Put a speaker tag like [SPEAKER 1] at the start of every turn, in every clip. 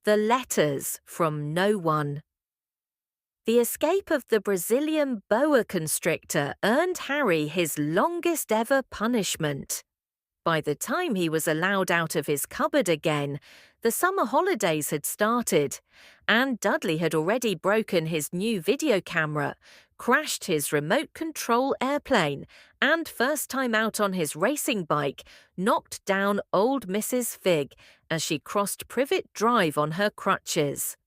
[SPEAKER 1] The letters from no one. The escape of the Brazilian boa constrictor earned Harry his longest ever punishment. By the time he was allowed out of his cupboard again, the summer holidays had started, and Dudley had already broken his new video camera, crashed his remote control airplane, and first time out on his racing bike, knocked down old Mrs. Figg as she crossed Privet Drive on her crutches.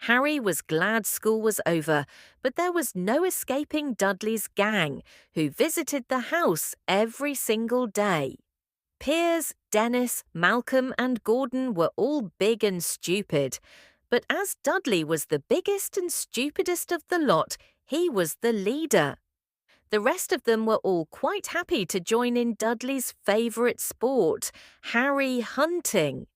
[SPEAKER 1] Harry was glad school was over, but there was no escaping Dudley's gang, who visited the house every single day. Piers, Dennis, Malcolm and Gordon were all big and stupid, but as Dudley was the biggest and stupidest of the lot, he was the leader. The rest of them were all quite happy to join in Dudley's favourite sport, Harry hunting.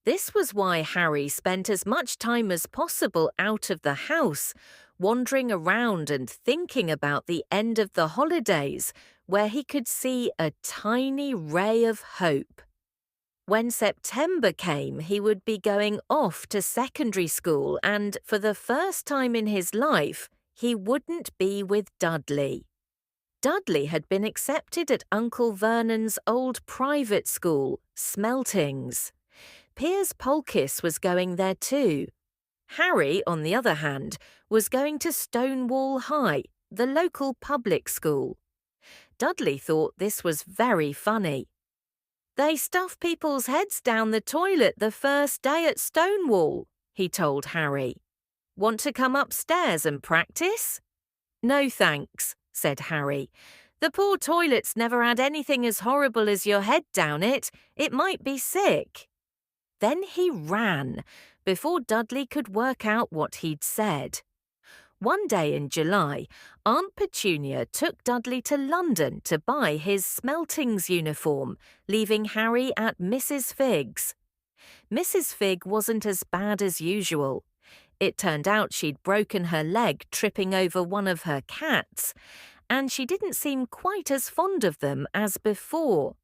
[SPEAKER 1] This was why Harry spent as much time as possible out of the house, wandering around and thinking about the end of the holidays, where he could see a tiny ray of hope. When September came, he would be going off to secondary school and, for the first time in his life, he wouldn't be with Dudley. Dudley had been accepted at Uncle Vernon's old private school, Smeltings. Piers Polkiss was going there too. Harry, on the other hand, was going to Stonewall High, the local public school. Dudley thought this was very funny. "They stuff people's heads down the toilet the first day at Stonewall," he told Harry. "Want to come upstairs and practice?" "No thanks," said Harry. "The poor toilet's never had anything as horrible as your head down it. It might be sick." Then he ran, before Dudley could work out what he'd said. One day in July, Aunt Petunia took Dudley to London to buy his Smeltings uniform, leaving Harry at Mrs. Figg's. Mrs. Figg wasn't as bad as usual. It turned out she'd broken her leg tripping over one of her cats, and she didn't seem quite as fond of them as before.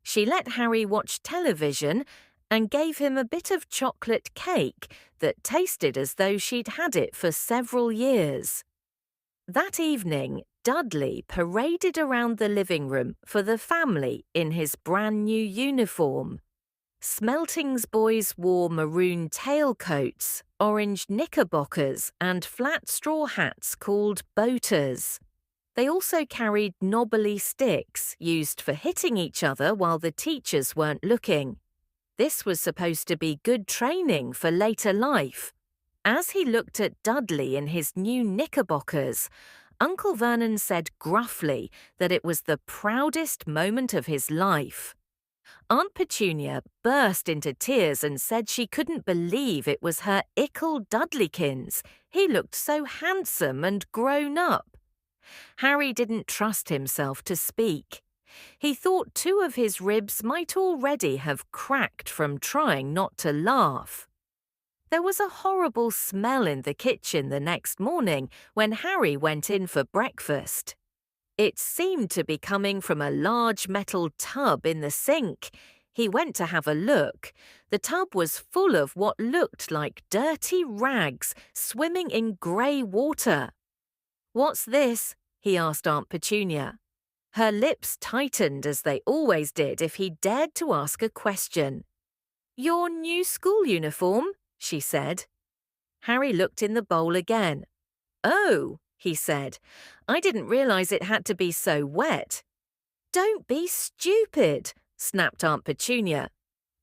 [SPEAKER 1] She let Harry watch television and gave him a bit of chocolate cake that tasted as though she'd had it for several years. That evening, Dudley paraded around the living room for the family in his brand new uniform. Smeltings boys wore maroon tailcoats, orange knickerbockers and flat straw hats called boaters. They also carried knobbly sticks used for hitting each other while the teachers weren't looking. This was supposed to be good training for later life. As he looked at Dudley in his new knickerbockers, Uncle Vernon said gruffly that it was the proudest moment of his life. Aunt Petunia burst into tears and said she couldn't believe it was her ickle Dudleykins. He looked so handsome and grown up. Harry didn't trust himself to speak. He thought 2 of his ribs might already have cracked from trying not to laugh. There was a horrible smell in the kitchen the next morning when Harry went in for breakfast. It seemed to be coming from a large metal tub in the sink. He went to have a look. The tub was full of what looked like dirty rags swimming in grey water. "What's this?" he asked Aunt Petunia. Her lips tightened as they always did if he dared to ask a question. "Your new school uniform," she said. Harry looked in the bowl again. "Oh," he said, "I didn't realize it had to be so wet." "Don't be stupid," snapped Aunt Petunia.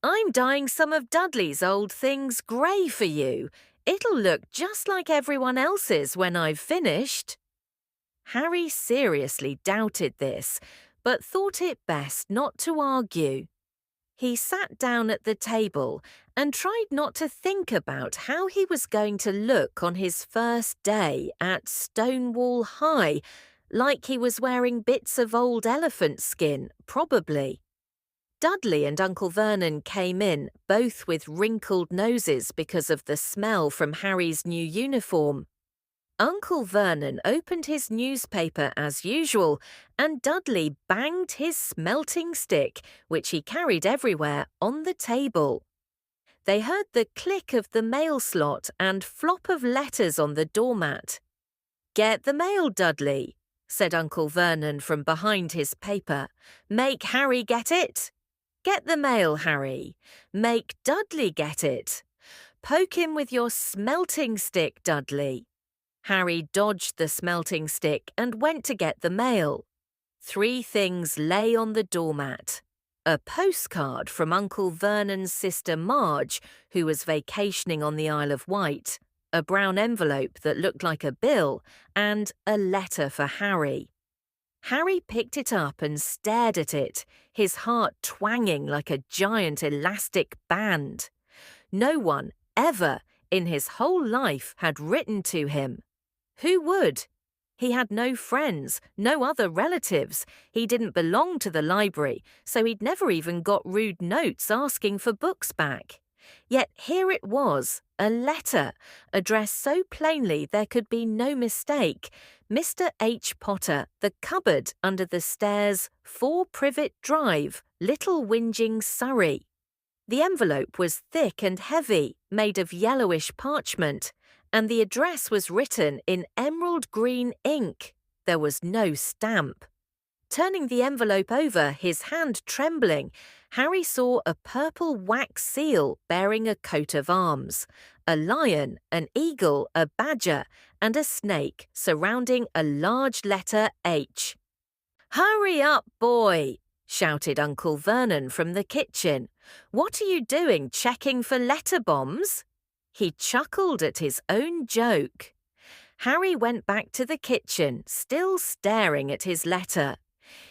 [SPEAKER 1] "I'm dyeing some of Dudley's old things grey for you. It'll look just like everyone else's when I've finished." Harry seriously doubted this, but thought it best not to argue. He sat down at the table and tried not to think about how he was going to look on his first day at Stonewall High, like he was wearing bits of old elephant skin, probably. Dudley and Uncle Vernon came in, both with wrinkled noses because of the smell from Harry's new uniform. Uncle Vernon opened his newspaper as usual, and Dudley banged his smelting stick, which he carried everywhere, on the table. They heard the click of the mail slot and flop of letters on the doormat. "Get the mail, Dudley," said Uncle Vernon from behind his paper. "Make Harry get it." "Get the mail, Harry." "Make Dudley get it." "Poke him with your smelting stick, Dudley." Harry dodged the smelting stick and went to get the mail. 3 things lay on the doormat. A postcard from Uncle Vernon's sister Marge, who was vacationing on the Isle of Wight, a brown envelope that looked like a bill, and a letter for Harry. Harry picked it up and stared at it, his heart twanging like a giant elastic band. No one ever in his whole life had written to him. Who would? He had no friends, no other relatives. He didn't belong to the library, so he'd never even got rude notes asking for books back. Yet here it was, a letter, addressed so plainly there could be no mistake. Mr. H. Potter, The Cupboard Under the Stairs, 4 Privet Drive, Little Whinging, Surrey. The envelope was thick and heavy, made of yellowish parchment, and the address was written in emerald green ink. There was no stamp. Turning the envelope over, his hand trembling, Harry saw a purple wax seal bearing a coat of arms, a lion, an eagle, a badger, and a snake surrounding a large letter H. "Hurry up, boy!" shouted Uncle Vernon from the kitchen. "What are you doing, checking for letter bombs?" He chuckled at his own joke. Harry went back to the kitchen, still staring at his letter.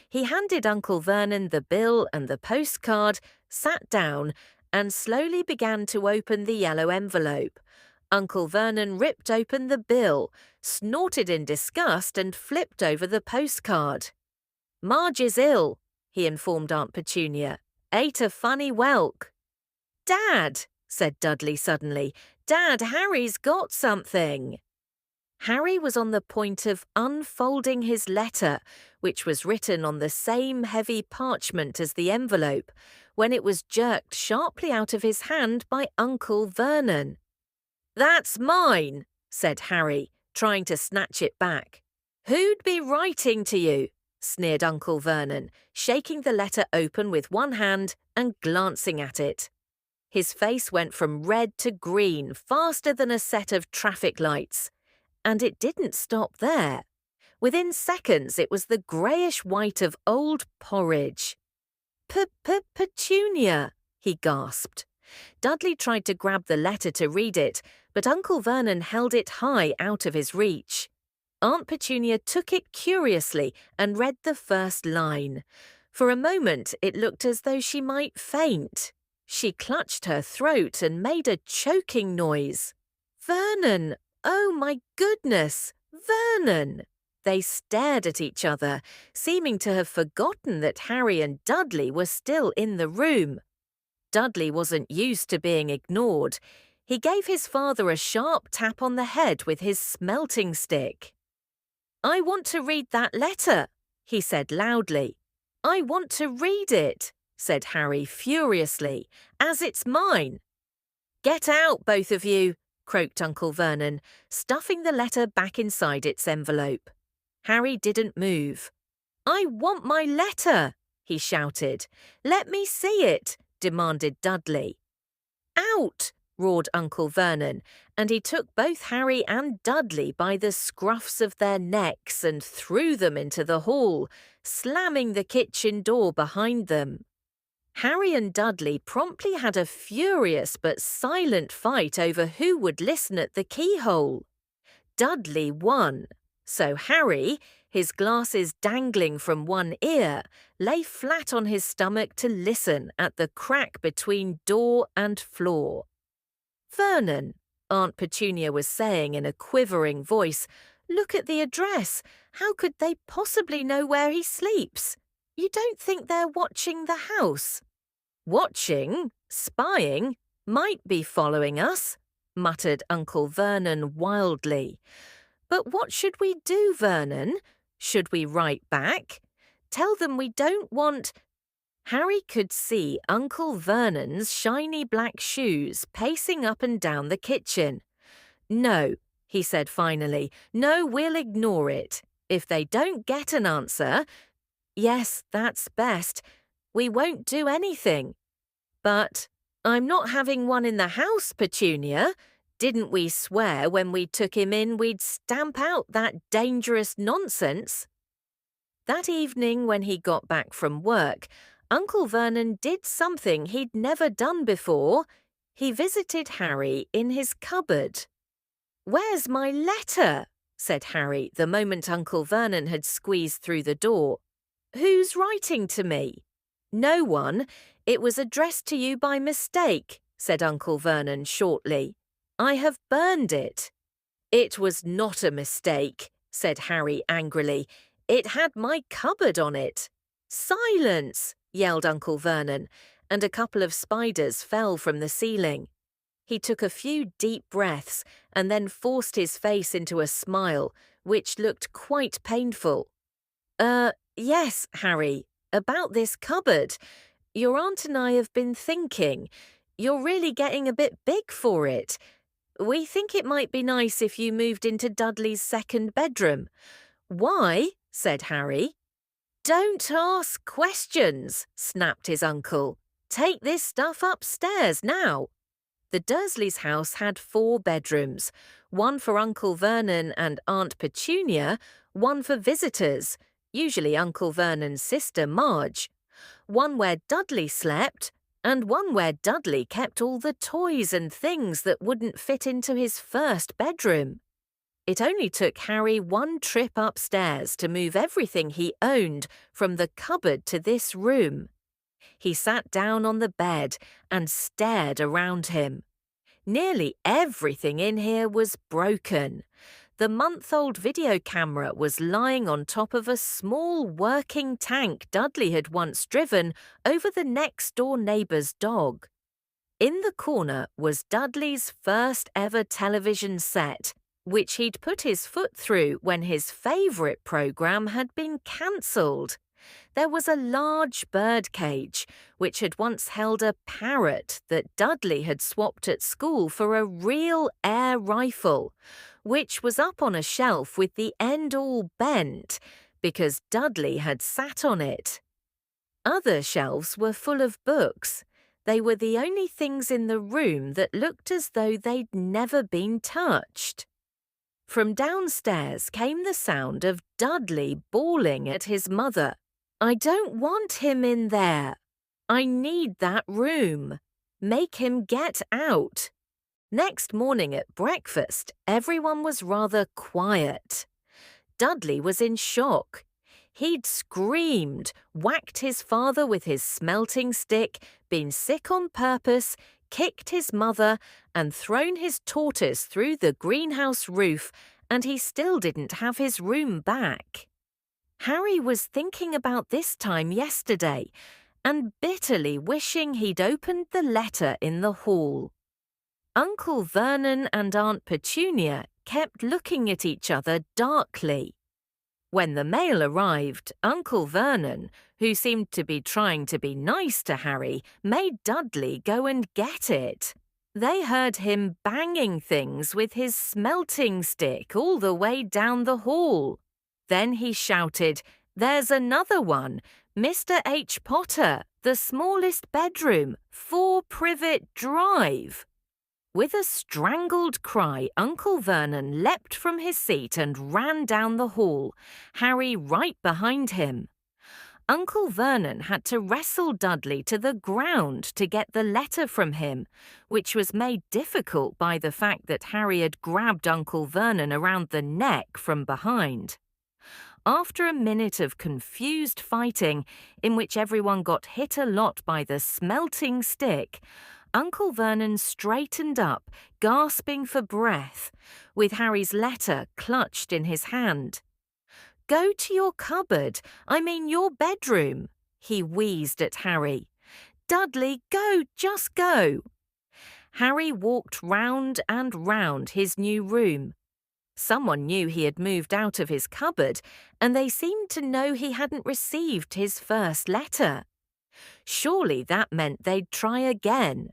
[SPEAKER 1] He handed Uncle Vernon the bill and the postcard, sat down, and slowly began to open the yellow envelope. Uncle Vernon ripped open the bill, snorted in disgust, and flipped over the postcard. "Marge is ill," he informed Aunt Petunia. "Ate a funny whelk." "Dad," said Dudley suddenly, "Dad, Harry's got something." Harry was on the point of unfolding his letter, which was written on the same heavy parchment as the envelope, when it was jerked sharply out of his hand by Uncle Vernon. "That's mine," said Harry, trying to snatch it back. "Who'd be writing to you?" sneered Uncle Vernon, shaking the letter open with one hand and glancing at it. His face went from red to green faster than a set of traffic lights. And it didn't stop there. Within seconds, it was the greyish-white of old porridge. "Petunia," he gasped. Dudley tried to grab the letter to read it, but Uncle Vernon held it high out of his reach. Aunt Petunia took it curiously and read the first line. For a moment, it looked as though she might faint. She clutched her throat and made a choking noise. "Vernon! Oh, my goodness! Vernon!" They stared at each other, seeming to have forgotten that Harry and Dudley were still in the room. Dudley wasn't used to being ignored. He gave his father a sharp tap on the head with his smelting stick. "I want to read that letter," he said loudly. "I want to read it," said Harry furiously, "as it's mine." "Get out, both of you," croaked Uncle Vernon, stuffing the letter back inside its envelope. Harry didn't move. "I want my letter," he shouted. "Let me see it," demanded Dudley. "Out!" roared Uncle Vernon, and he took both Harry and Dudley by the scruffs of their necks and threw them into the hall, slamming the kitchen door behind them. Harry and Dudley promptly had a furious but silent fight over who would listen at the keyhole. Dudley won, so Harry, his glasses dangling from one ear, lay flat on his stomach to listen at the crack between door and floor. "Vernon," Aunt Petunia was saying in a quivering voice, "look at the address. How could they possibly know where he sleeps? You don't think they're watching the house?" "Watching? Spying? Might be following us," muttered Uncle Vernon wildly. "But what should we do, Vernon? Should we write back? Tell them we don't want—" Harry could see Uncle Vernon's shiny black shoes pacing up and down the kitchen. "No," he said finally. "No, we'll ignore it. If they don't get an answer, yes, that's best. We won't do anything. But I'm not having one in the house, Petunia. Didn't we swear when we took him in we'd stamp out that dangerous nonsense?" That evening when he got back from work, Uncle Vernon did something he'd never done before. He visited Harry in his cupboard. "Where's my letter?" said Harry the moment Uncle Vernon had squeezed through the door. "Who's writing to me?" "No one. It was addressed to you by mistake," said Uncle Vernon shortly. "I have burned it." "It was not a mistake," said Harry angrily. "It had my cupboard on it." "Silence!" yelled Uncle Vernon, and a couple of spiders fell from the ceiling. He took a few deep breaths and then forced his face into a smile, which looked quite painful. Yes, Harry, about this cupboard. Your aunt and I have been thinking. You're really getting a bit big for it. We think it might be nice if you moved into Dudley's second bedroom." "Why?" said Harry. "Don't ask questions," snapped his uncle. "Take this stuff upstairs now." The Dursleys' house had 4 bedrooms, one for Uncle Vernon and Aunt Petunia, one for visitors, usually Uncle Vernon's sister Marge, one where Dudley slept, and one where Dudley kept all the toys and things that wouldn't fit into his first bedroom. It only took Harry 1 trip upstairs to move everything he owned from the cupboard to this room. He sat down on the bed and stared around him. Nearly everything in here was broken. The month-old video camera was lying on top of a small working tank Dudley had once driven over the next-door neighbour's dog. In the corner was Dudley's first ever television set, which he'd put his foot through when his favourite programme had been cancelled. There was a large bird cage, which had once held a parrot that Dudley had swapped at school for a real air rifle, which was up on a shelf with the end all bent, because Dudley had sat on it. Other shelves were full of books. They were the only things in the room that looked as though they'd never been touched. From downstairs came the sound of Dudley bawling at his mother. "I don't want him in there. I need that room. Make him get out." Next morning at breakfast, everyone was rather quiet. Dudley was in shock. He'd screamed, whacked his father with his smelting stick, been sick on purpose, kicked his mother, and thrown his tortoise through the greenhouse roof, and he still didn't have his room back. Harry was thinking about this time yesterday and bitterly wishing he'd opened the letter in the hall. Uncle Vernon and Aunt Petunia kept looking at each other darkly. When the mail arrived, Uncle Vernon, who seemed to be trying to be nice to Harry, made Dudley go and get it. They heard him banging things with his smelting stick all the way down the hall. Then he shouted, "There's another one, Mr. H. Potter, the smallest bedroom, 4 Privet Drive." With a strangled cry, Uncle Vernon leapt from his seat and ran down the hall, Harry right behind him. Uncle Vernon had to wrestle Dudley to the ground to get the letter from him, which was made difficult by the fact that Harry had grabbed Uncle Vernon around the neck from behind. After a minute of confused fighting, in which everyone got hit a lot by the smelting stick, Uncle Vernon straightened up, gasping for breath, with Harry's letter clutched in his hand. "Go to your cupboard, your bedroom," he wheezed at Harry. "Dudley, go, just go." Harry walked round and round his new room. Someone knew he had moved out of his cupboard, and they seemed to know he hadn't received his first letter. Surely that meant they'd try again.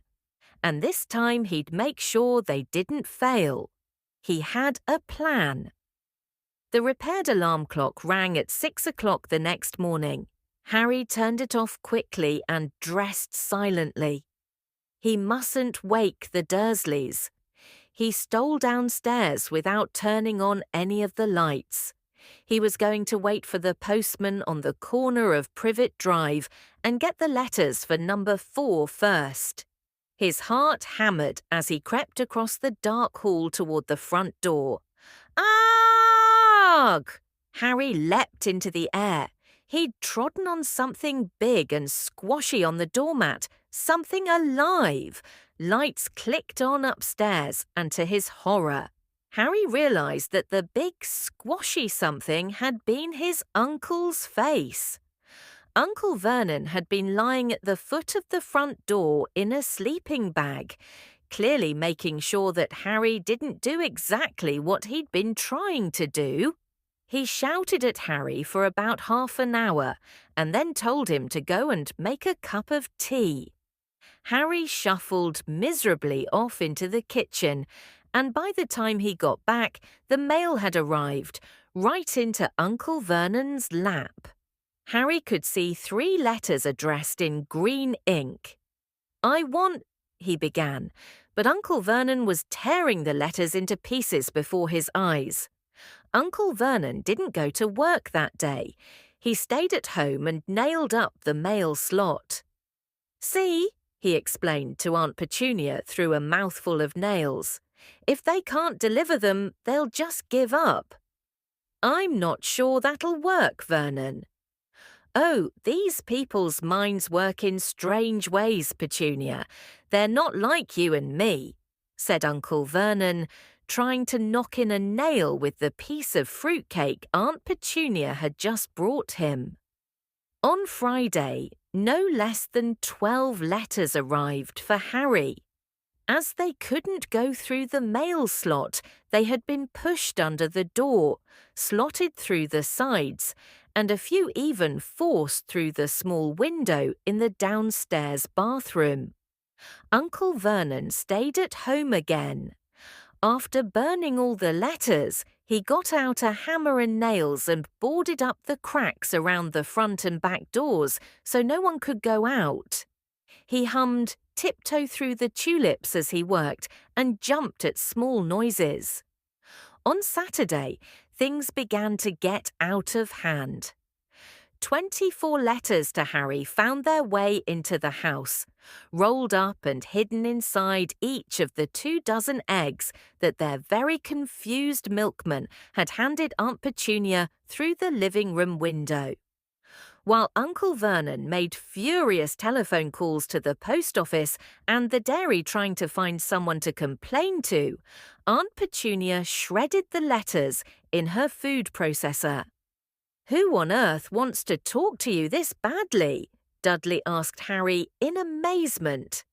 [SPEAKER 1] And this time he'd make sure they didn't fail. He had a plan. The repaired alarm clock rang at 6 o'clock the next morning. Harry turned it off quickly and dressed silently. He mustn't wake the Dursleys. He stole downstairs without turning on any of the lights. He was going to wait for the postman on the corner of Privet Drive and get the letters for number 4 first. His heart hammered as he crept across the dark hall toward the front door. Arg! Harry leapt into the air. He'd trodden on something big and squashy on the doormat, something alive. Lights clicked on upstairs, and to his horror, Harry realized that the big squashy something had been his uncle's face. Uncle Vernon had been lying at the foot of the front door in a sleeping bag, clearly making sure that Harry didn't do exactly what he'd been trying to do. He shouted at Harry for about half an hour and then told him to go and make a cup of tea. Harry shuffled miserably off into the kitchen, and by the time he got back, the mail had arrived, right into Uncle Vernon's lap. Harry could see 3 letters addressed in green ink. "I want," he began, but Uncle Vernon was tearing the letters into pieces before his eyes. Uncle Vernon didn't go to work that day. He stayed at home and nailed up the mail slot. "See," he explained to Aunt Petunia through a mouthful of nails. "If they can't deliver them, they'll just give up." "I'm not sure that'll work, Vernon." "Oh, these people's minds work in strange ways, Petunia. They're not like you and me," said Uncle Vernon, trying to knock in a nail with the piece of fruitcake Aunt Petunia had just brought him. On Friday, no less than 12 letters arrived for Harry. As they couldn't go through the mail slot, they had been pushed under the door, slotted through the sides, and a few even forced through the small window in the downstairs bathroom. Uncle Vernon stayed at home again. After burning all the letters, he got out a hammer and nails and boarded up the cracks around the front and back doors so no one could go out. He hummed "Tiptoe Through the Tulips" as he worked and jumped at small noises. On Saturday, things began to get out of hand. 24 letters to Harry found their way into the house, rolled up and hidden inside each of the 24 eggs that their very confused milkman had handed Aunt Petunia through the living room window. While Uncle Vernon made furious telephone calls to the post office and the dairy trying to find someone to complain to, Aunt Petunia shredded the letters in her food processor. "Who on earth wants to talk to you this badly?" Dudley asked Harry in amazement.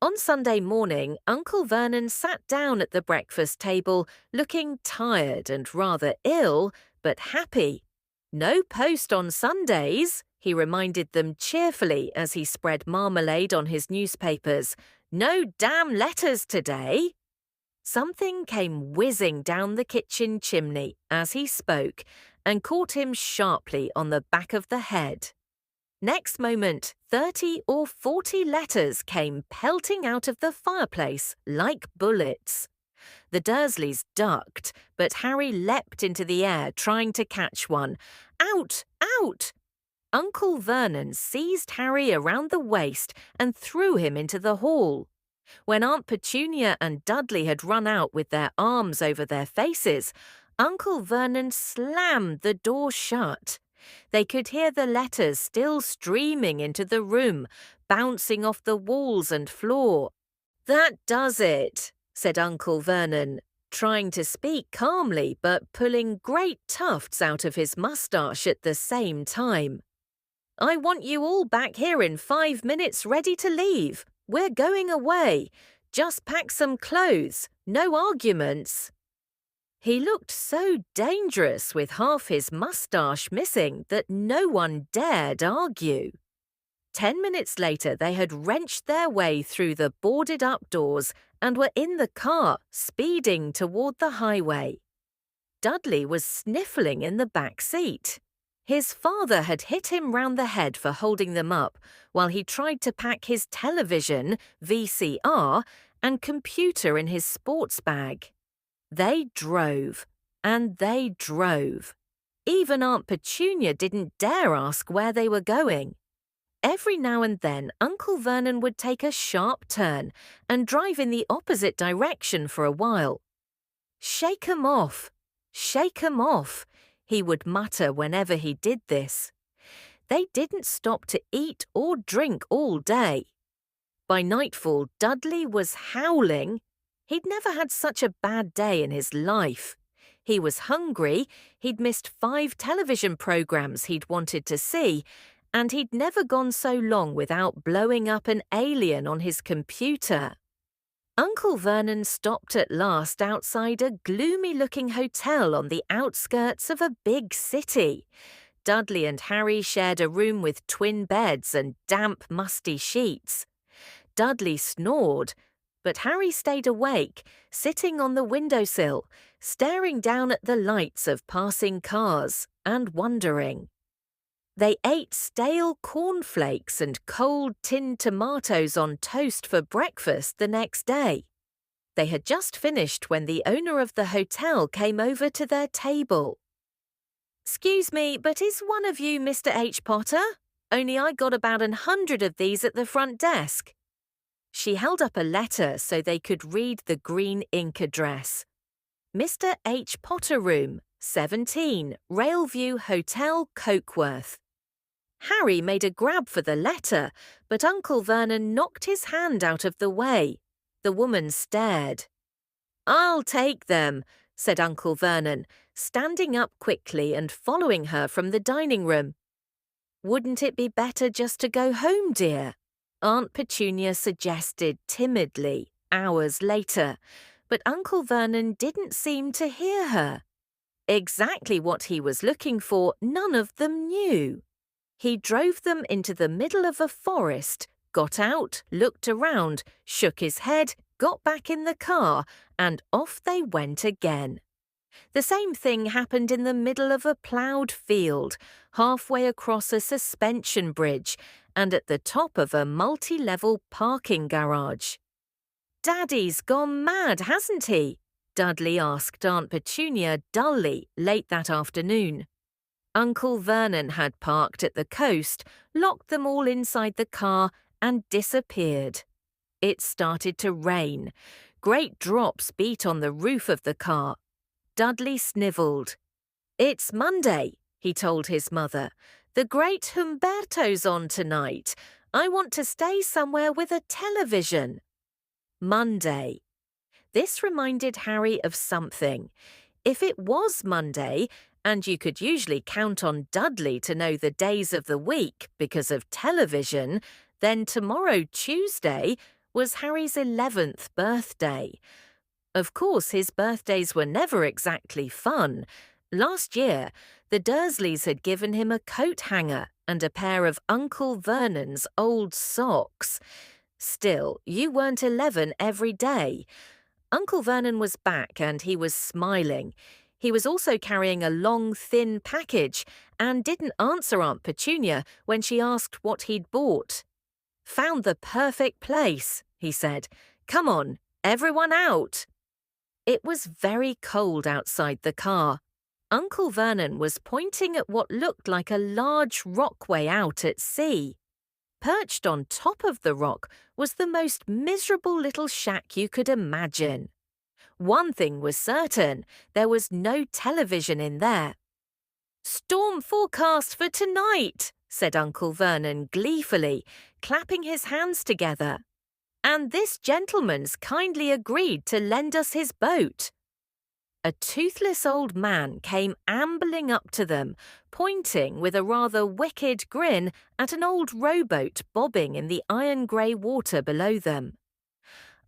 [SPEAKER 1] On Sunday morning, Uncle Vernon sat down at the breakfast table, looking tired and rather ill, but happy. "No post on Sundays," he reminded them cheerfully as he spread marmalade on his newspapers. "No damn letters today." Something came whizzing down the kitchen chimney as he spoke and caught him sharply on the back of the head. Next moment, 30 or 40 letters came pelting out of the fireplace like bullets. The Dursleys ducked, but Harry leapt into the air trying to catch one. "Out! Out!" Uncle Vernon seized Harry around the waist and threw him into the hall. When Aunt Petunia and Dudley had run out with their arms over their faces, Uncle Vernon slammed the door shut. They could hear the letters still streaming into the room, bouncing off the walls and floor. "That does it," said Uncle Vernon, trying to speak calmly but pulling great tufts out of his moustache at the same time. "I want you all back here in 5 minutes ready to leave. We're going away. Just pack some clothes. No arguments." He looked so dangerous with half his moustache missing that no one dared argue. 10 minutes later, they had wrenched their way through the boarded-up doors and were in the car, speeding toward the highway. Dudley was sniffling in the back seat. His father had hit him round the head for holding them up while he tried to pack his television, VCR, and computer in his sports bag. They drove, and they drove. Even Aunt Petunia didn't dare ask where they were going. Every now and then, Uncle Vernon would take a sharp turn and drive in the opposite direction for a while. "Shake 'em off, shake 'em off," he would mutter whenever he did this. They didn't stop to eat or drink all day. By nightfall, Dudley was howling. He'd never had such a bad day in his life. He was hungry, he'd missed 5 television programs he'd wanted to see, and he'd never gone so long without blowing up an alien on his computer. Uncle Vernon stopped at last outside a gloomy-looking hotel on the outskirts of a big city. Dudley and Harry shared a room with twin beds and damp, musty sheets. Dudley snored, but Harry stayed awake, sitting on the windowsill, staring down at the lights of passing cars and wondering. They ate stale cornflakes and cold tinned tomatoes on toast for breakfast the next day. They had just finished when the owner of the hotel came over to their table. "Excuse me, but is one of you Mr. H. Potter? Only I got about 100 of these at the front desk." She held up a letter so they could read the green ink address. Mr. H. Potter Room, 17, Railview Hotel, Cokeworth. Harry made a grab for the letter, but Uncle Vernon knocked his hand out of the way. The woman stared. "I'll take them," said Uncle Vernon, standing up quickly and following her from the dining room. "Wouldn't it be better just to go home, dear?" Aunt Petunia suggested timidly, hours later, but Uncle Vernon didn't seem to hear her. Exactly what he was looking for, none of them knew. He drove them into the middle of a forest, got out, looked around, shook his head, got back in the car, and off they went again. The same thing happened in the middle of a ploughed field, halfway across a suspension bridge, and at the top of a multi-level parking garage. "Daddy's gone mad, hasn't he?" Dudley asked Aunt Petunia dully late that afternoon. Uncle Vernon had parked at the coast, locked them all inside the car, and disappeared. It started to rain. Great drops beat on the roof of the car. Dudley snivelled. "It's Monday," he told his mother. "The great Humberto's on tonight. I want to stay somewhere with a television." Monday. This reminded Harry of something. If it was Monday, and you could usually count on Dudley to know the days of the week because of television, then tomorrow, Tuesday, was Harry's 11th birthday. Of course, his birthdays were never exactly fun. Last year, the Dursleys had given him a coat hanger and a pair of Uncle Vernon's old socks. Still, you weren't 11 every day. Uncle Vernon was back and he was smiling. He was also carrying a long, thin package and didn't answer Aunt Petunia when she asked what he'd bought. "Found the perfect place," he said. "Come on, everyone out." It was very cold outside the car. Uncle Vernon was pointing at what looked like a large rockway out at sea. Perched on top of the rock was the most miserable little shack you could imagine. One thing was certain, there was no television in there. "Storm forecast for tonight," said Uncle Vernon gleefully, clapping his hands together. "And this gentleman's kindly agreed to lend us his boat." A toothless old man came ambling up to them, pointing with a rather wicked grin at an old rowboat bobbing in the iron-grey water below them.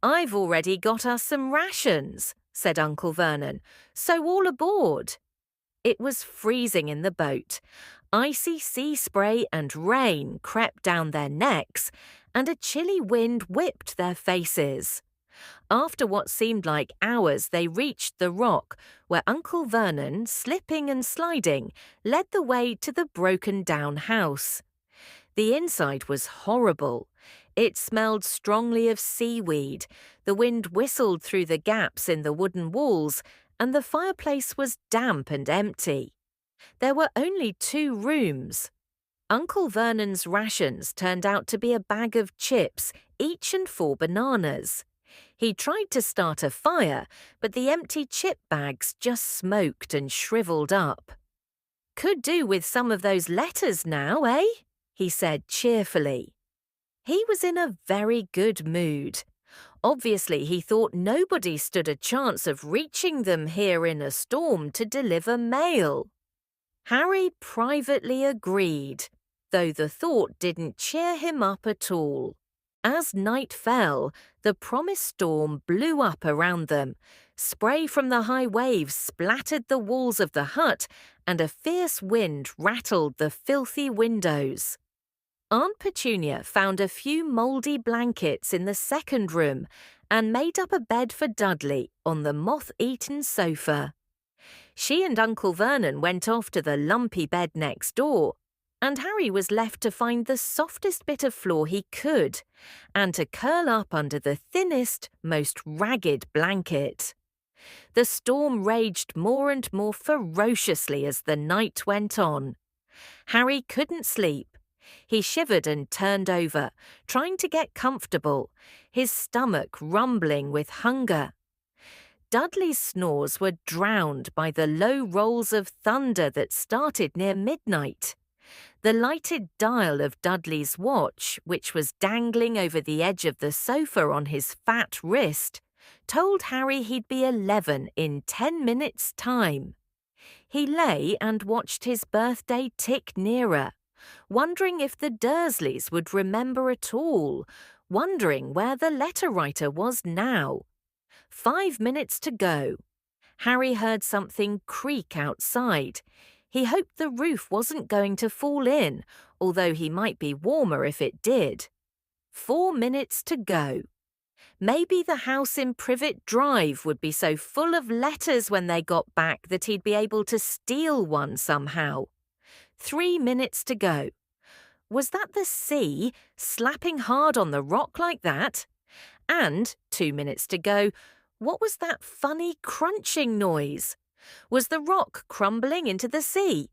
[SPEAKER 1] "I've already got us some rations," said Uncle Vernon, "so all aboard." It was freezing in the boat. Icy sea spray and rain crept down their necks, and a chilly wind whipped their faces. After what seemed like hours, they reached the rock, where Uncle Vernon, slipping and sliding, led the way to the broken-down house. The inside was horrible. It smelled strongly of seaweed, the wind whistled through the gaps in the wooden walls, and the fireplace was damp and empty. There were only 2 rooms. Uncle Vernon's rations turned out to be a bag of chips, each and 4 bananas. He tried to start a fire, but the empty chip bags just smoked and shriveled up. "Could do with some of those letters now, eh?" he said cheerfully. He was in a very good mood. Obviously, he thought nobody stood a chance of reaching them here in a storm to deliver mail. Harry privately agreed, though the thought didn't cheer him up at all. As night fell, the promised storm blew up around them. Spray from the high waves splattered the walls of the hut, and a fierce wind rattled the filthy windows. Aunt Petunia found a few mouldy blankets in the second room and made up a bed for Dudley on the moth-eaten sofa. She and Uncle Vernon went off to the lumpy bed next door, and Harry was left to find the softest bit of floor he could, and to curl up under the thinnest, most ragged blanket. The storm raged more and more ferociously as the night went on. Harry couldn't sleep. He shivered and turned over, trying to get comfortable, his stomach rumbling with hunger. Dudley's snores were drowned by the low rolls of thunder that started near midnight. The lighted dial of Dudley's watch, which was dangling over the edge of the sofa on his fat wrist, told Harry he'd be 11 in 10 minutes' time. He lay and watched his birthday tick nearer, wondering if the Dursleys would remember at all, wondering where the letter writer was now. 5 minutes to go. Harry heard something creak outside. He hoped the roof wasn't going to fall in, although he might be warmer if it did. 4 minutes to go. Maybe the house in Privet Drive would be so full of letters when they got back that he'd be able to steal one somehow. 3 minutes to go. Was that the sea slapping hard on the rock like that? And 2 minutes to go. What was that funny crunching noise? Was the rock crumbling into the sea?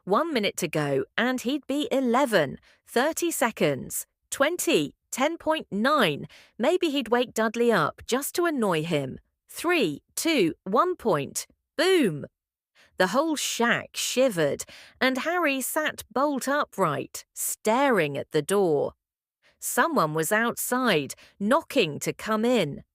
[SPEAKER 1] 1 minute to go, and he'd be 11. 30 seconds. 20. 10.9. Maybe he'd wake Dudley up just to annoy him. 3, 2, 1 point. Boom! The whole shack shivered, and Harry sat bolt upright, staring at the door. Someone was outside, knocking to come in.